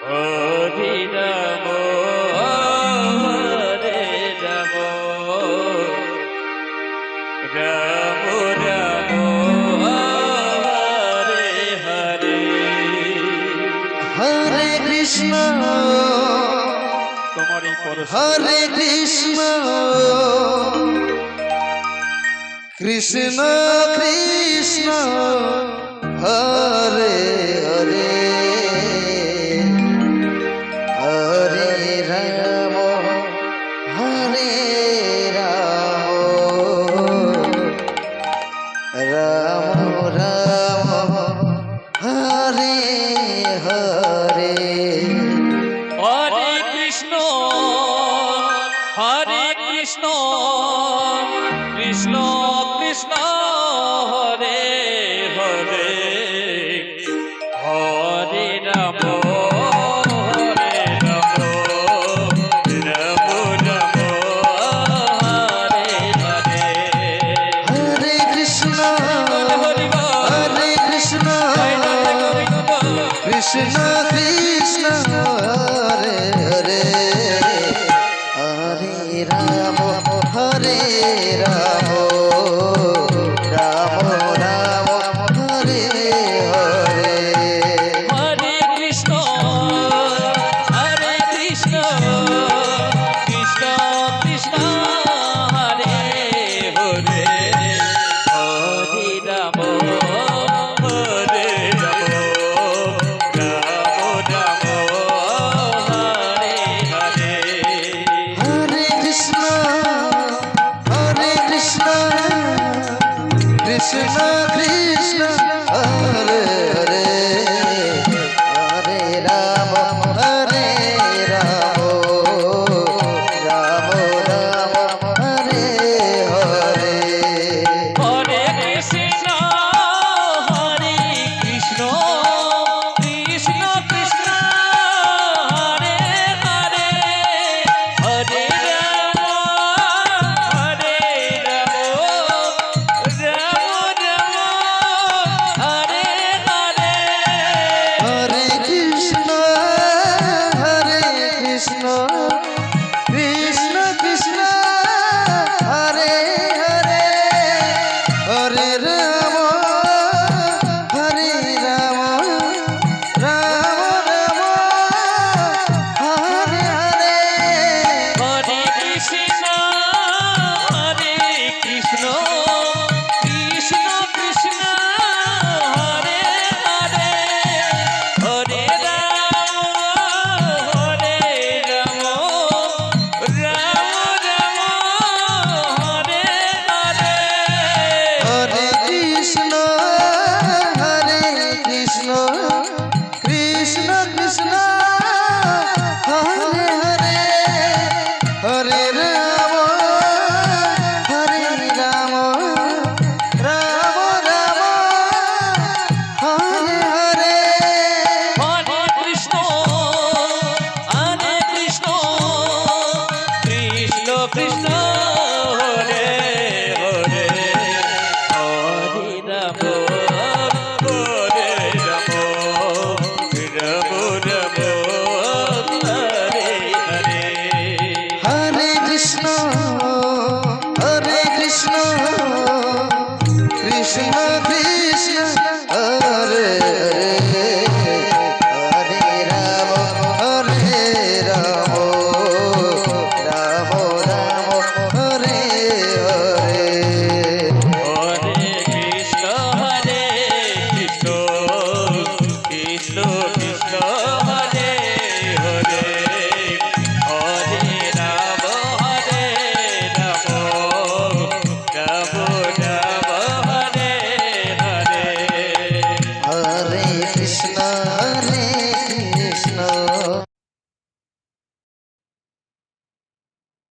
হরি রাম হরে রাম রাম রাম হরে হরে হরে কৃষ্ণ তোমার এই হরে কৃষ্ণ কৃষ্ণ কৃষ্ণ হরে হরে হরে রাম হরে রাম রাম রাম হরে হরে হরে কৃষ্ণ কৃষ্ণ কৃষ্ণ হরে হরে হরে রাম হরে রাম রাম রাম হরে হরে হরে কৃষ্ণ হরি হরে কৃষ্ণ কৃষ্ণ কৃষ্ণ হরে হরে হরে রাম হরে রাম